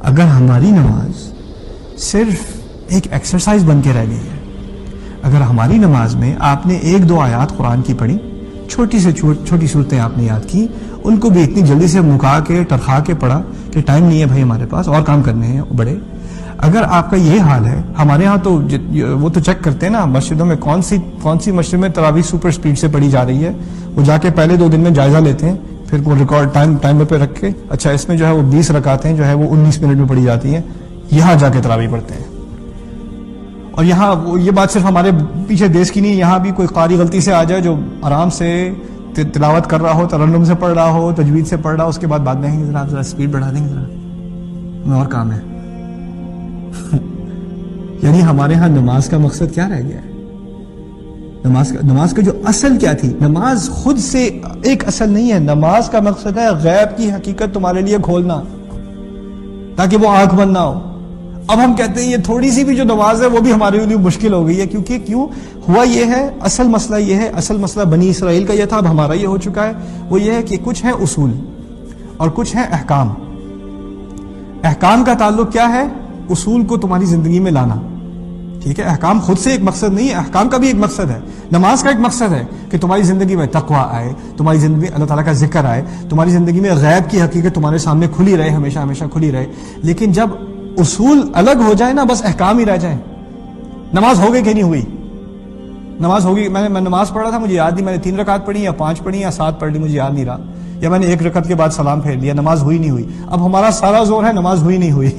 اگر ہماری نماز صرف ایک ایکسرسائز بن کے رہ گئی ہے، اگر ہماری نماز میں آپ نے 1-2 آیات قرآن کی پڑھی، چھوٹی سے چھوٹی صورتیں آپ نے یاد کی، ان کو بھی اتنی جلدی سے مکا کے ٹرخا کے پڑھا کہ ٹائم نہیں ہے بھائی ہمارے پاس، اور کام کرنے ہیں بڑے، اگر آپ کا یہ حال ہے، ہمارے ہاں تو وہ تو چیک کرتے ہیں نا مسجدوں میں کون سی مسجد میں تراویح سپر سپیڈ سے پڑھی جا رہی ہے، وہ جا کے پہلے 2 دن میں جائزہ لیتے ہیں، پھر وہ ریکارڈ ٹائمر پہ رکھ کے اچھا اس میں جو ہے وہ 20 رکعتیں جو ہے وہ 19 منٹ میں پڑھی جاتی ہیں، یہاں جا کے تراویح پڑھتے ہیں۔ اور یہاں یہ بات صرف ہمارے پیچھے دیش کی نہیں، یہاں بھی کوئی قاری غلطی سے آ جائے جو آرام سے تلاوت کر رہا ہو، ترنم سے پڑھ رہا ہو، تجوید سے پڑھ رہا ہو، اس کے بعد بعد میں ذرا اسپیڈ بڑھا دیں گے، ذرا میں اور کام ہے۔ یعنی ہمارے ہاں نماز کا مقصد کیا رہ گیا ہے؟ نماز کا جو اصل کیا تھی؟ نماز خود سے ایک اصل نہیں ہے، نماز کا مقصد ہے غیب کی حقیقت تمہارے لیے کھولنا تاکہ وہ آنکھ بند نہ ہو۔ اب ہم کہتے ہیں یہ تھوڑی سی بھی جو نماز ہے وہ بھی ہمارے لیے مشکل ہو گئی ہے، کیونکہ کیوں ہوا یہ ہے، اصل مسئلہ یہ ہے، اصل مسئلہ بنی اسرائیل کا یہ تھا، اب ہمارا یہ ہو چکا ہے، وہ یہ ہے کہ کچھ ہیں اصول اور کچھ ہیں احکام۔ احکام کا تعلق کیا ہے؟ اصول کو تمہاری زندگی میں لانا، ٹھیک ہے؟ احکام خود سے ایک مقصد نہیں ہے، احکام کا بھی ایک مقصد ہے۔ نماز کا ایک مقصد ہے کہ تمہاری زندگی میں تقویٰ آئے، تمہاری زندگی میں اللہ تعالیٰ کا ذکر آئے، تمہاری زندگی میں غیب کی حقیقت تمہارے سامنے کھلی رہے، ہمیشہ ہمیشہ کھلی رہے۔ لیکن جب اصول الگ ہو جائے نا، بس احکام ہی رہ جائیں، نماز ہو گئی کہ نہیں ہوئی؟ نماز ہوگی، میں نماز پڑھا تھا، مجھے یاد نہیں میں نے 3 رکعت پڑھی یا 5 پڑھی یا 7 پڑھ لی، مجھے یاد نہیں رہا، یا میں نے 1 رکعت کے بعد سلام پھیر لیا، نماز ہوئی نہیں ہوئی۔ اب ہمارا سارا زور ہے نماز ہوئی نہیں ہوئی،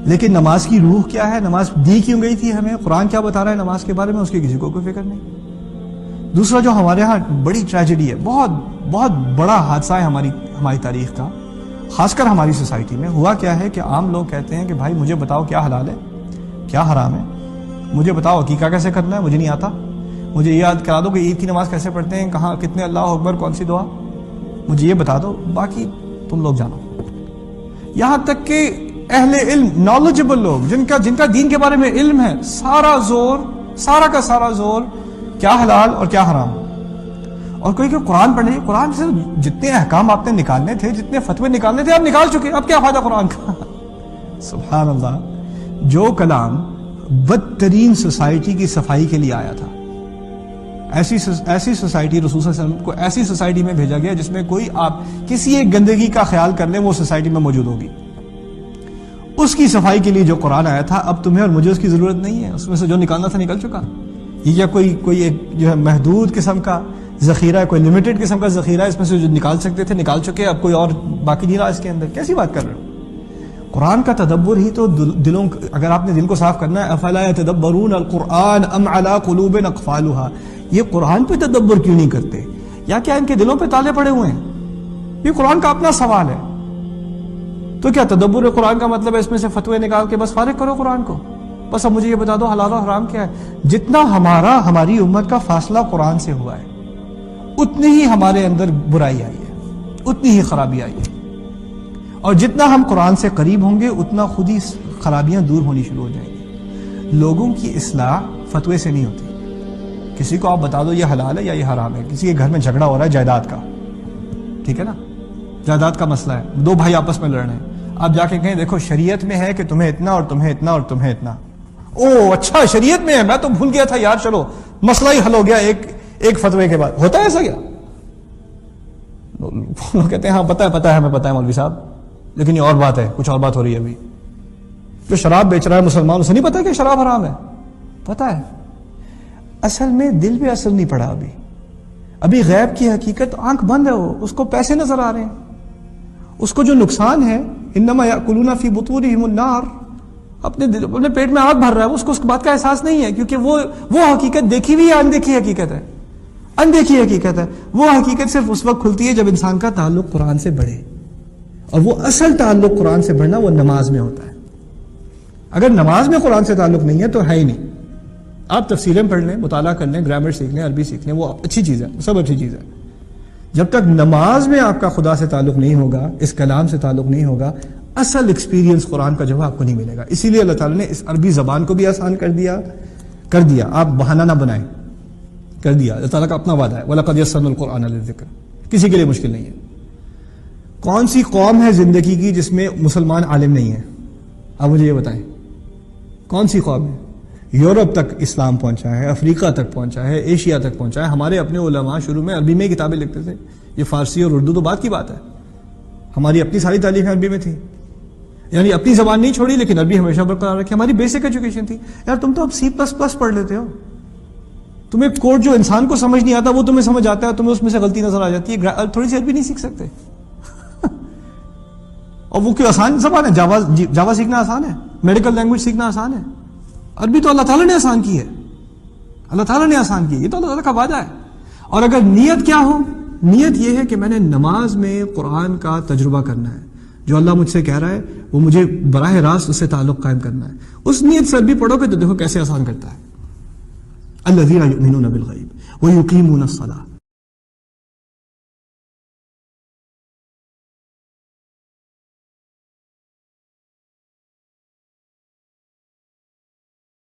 لیکن نماز کی روح کیا ہے؟ نماز دی کیوں گئی تھی ہمیں؟ قرآن کیا بتا رہا ہے نماز کے بارے میں؟ اس کی کسی کو کوئی فکر نہیں۔ دوسرا جو ہمارے ہاں بڑی ٹریجڈی ہے، بہت بڑا حادثہ ہے ہماری تاریخ کا، خاص کر ہماری سوسائٹی میں، ہوا کیا ہے کہ عام لوگ کہتے ہیں کہ بھائی مجھے بتاؤ کیا حلال ہے کیا حرام ہے، مجھے بتاؤ عقیقہ کیسے کرنا ہے، مجھے نہیں آتا، مجھے یہ یاد کرا دو کہ عید کی نماز کیسے پڑھتے ہیں، کہاں کتنے اللہ اکبر، کون سی دعا، مجھے یہ بتا دو، باقی تم لوگ جانو۔ یہاں تک کہ اہل علم، نالجبل لوگ، جن کا دین کے بارے میں علم ہے، سارا کا سارا زور کیا حلال اور کیا حرام، اور کوئی کہ قرآن پڑھنے، قرآن سے جتنے احکام آپ نے نکالنے تھے، جتنے فتوے نکالنے تھے آپ نکال چکے، اب کیا فائدہ قرآن کا؟ سبحان اللہ۔ جو کلام بدترین سوسائٹی کی صفائی کے لیے آیا تھا، ایسی سوسائٹی، رسول صلی اللہ علیہ وسلم کو ایسی سوسائٹی میں بھیجا گیا جس میں کوئی آپ کسی ایک گندگی کا خیال کر لیں وہ سوسائٹی میں موجود ہوگی، اس کی صفائی کے لیے جو قرآن آیا تھا، اب تمہیں اور مجھے اس کی ضرورت نہیں ہے، اس میں سے جو نکالنا تھا نکل چکا۔ یہ کیا کوئی ایک جو ہے محدود قسم کا ذخیرہ ہے، کوئی لمیٹڈ قسم کا ذخیرہ ہے، اس میں سے جو نکال سکتے تھے نکال چکے، اب کوئی اور باقی نہیں رہا اس کے اندر؟ کیسی بات کر رہے ہو؟ قرآن کا تدبر ہی تو دلوں، اگر آپ نے دل کو صاف کرنا ہے، افلا یتدبرون القرآن ام علی قلوب اقفالها، یہ قرآن پہ تدبر کیوں نہیں کرتے؟ یا کیا ان کے دلوں پہ تالے پڑے ہوئے ہیں؟ یہ قرآن کا اپنا سوال ہے۔ تو کیا تدبر قرآن کا مطلب ہے اس میں سے فتوے نکال کے بس فارغ کرو قرآن کو؟ بس اب مجھے یہ بتا دو حلال و حرام کیا ہے؟ جتنا ہماری امت کا فاصلہ قرآن سے ہوا ہے، اتنی ہی ہمارے اندر برائی آئی ہے، اتنی ہی خرابی آئی ہے، اور جتنا ہم قرآن سے قریب ہوں گے اتنا خود ہی خرابیاں دور ہونی شروع ہو جائیں گی۔ لوگوں کی اصلاح فتوے سے نہیں ہوتی۔ کسی کو آپ بتا دو یہ حلال ہے یا یہ حرام ہے، کسی کے گھر میں جھگڑا ہو رہا ہے جائیداد کا، ٹھیک ہے نا، جائیداد کا مسئلہ ہے، 2 بھائی آپس میں لڑ رہے ہیں، آپ جا کے کہیں دیکھو شریعت میں ہے کہ تمہیں اتنا اور تمہیں اتنا اور تمہیں اتنا، او اچھا شریعت میں ہے، میں تو بھول گیا تھا یار، چلو مسئلہ ہی حل ہو گیا ایک فتوے کے بعد۔ ہوتا ہے ایسا کیا؟ لوگ کہتے ہیں ہاں پتہ ہے ہمیں پتہ ہے مولوی صاحب، لیکن یہ اور بات ہے، کچھ اور بات ہو رہی ہے ابھی۔ جو شراب بیچ رہا ہے مسلمان، اسے نہیں پتا کہ شراب حرام ہے؟ پتہ ہے، اصل میں دل پہ اثر نہیں پڑا ابھی غیب کی حقیقت، آنکھ بند ہے، اس کو پیسے نظر آ رہے ہیں، اس کو جو نقصان ہے، انما یاکلون فی بطونہم النار، اپنے پیٹ میں آگ بھر رہا ہے، اس کو اس بات کا احساس نہیں ہے، کیونکہ وہ حقیقت دیکھی ہوئی ہے، اندیکھی حقیقت ہے، اندیکھی حقیقت ہے۔ وہ حقیقت صرف اس وقت کھلتی ہے جب انسان کا تعلق قرآن سے بڑھے، اور وہ اصل تعلق قرآن سے بڑھنا وہ نماز میں ہوتا ہے۔ اگر نماز میں قرآن سے تعلق نہیں ہے تو ہے ہی نہیں۔ آپ تفسیریں پڑھ لیں، مطالعہ کر لیں، گرامر سیکھ لیں، عربی سیکھ لیں، وہ اچھی چیز ہے، سب اچھی چیز ہے۔ جب تک نماز میں آپ کا خدا سے تعلق نہیں ہوگا، اس کلام سے تعلق نہیں ہوگا، اصل ایکسپیرینس قرآن کا جو ہے آپ کو نہیں ملے گا۔ اسی لیے اللہ تعالیٰ نے اس عربی زبان کو بھی آسان کر دیا، آپ بہانہ نہ بنائیں، کر دیا۔ اللہ تعالیٰ کا اپنا وعدہ ہے، وَلَقَدْ يَسَّرْنَا الْقُرْآنَ لِلذِّكْرِ، کسی کے لیے مشکل نہیں ہے۔ کون سی قوم ہے زندگی کی جس میں مسلمان عالم نہیں ہے؟ آپ مجھے یہ بتائیں کون سی قوم ہے؟ یورپ تک اسلام پہنچا ہے، افریقہ تک پہنچا ہے، ایشیا تک پہنچا ہے. ہمارے اپنے علماء شروع میں عربی میں کتابیں لکھتے تھے. یہ فارسی اور اردو تو بات کی بات ہے، ہماری اپنی ساری تعلیمیں عربی میں تھی. یعنی اپنی زبان نہیں چھوڑی لیکن عربی ہمیشہ برقرار رکھی. ہماری بیسک ایجوکیشن تھی. یار تم تو اب C++ پڑھ لیتے ہو، تمہیں کوڈ جو انسان کو سمجھ نہیں آتا وہ تمہیں سمجھ آتا ہے، تمہیں اس میں سے غلطی نظر آ جاتی ہے. تھوڑی سی عربی نہیں سیکھ سکتے؟ اور وہ کوئی آسان زبان ہے؟ جاوا سیکھنا آسان ہے؟ میڈیکل لینگویج سیکھنا آسان ہے؟ عربی تو اللہ تعالیٰ نے آسان کی ہے، اللہ تعالیٰ نے آسان کی. یہ تو اللہ تعالیٰ کا وعدہ ہے. اور اگر نیت کیا ہو؟ نیت یہ ہے کہ میں نے نماز میں قرآن کا تجربہ کرنا ہے، جو اللہ مجھ سے کہہ رہا ہے وہ مجھے براہ راست اس سے تعلق قائم کرنا ہے. اس نیت سے عربی پڑھو گے تو دیکھو کیسے آسان کرتا ہے. الذین یؤمنون بالغیب ویقیمون الصلاۃ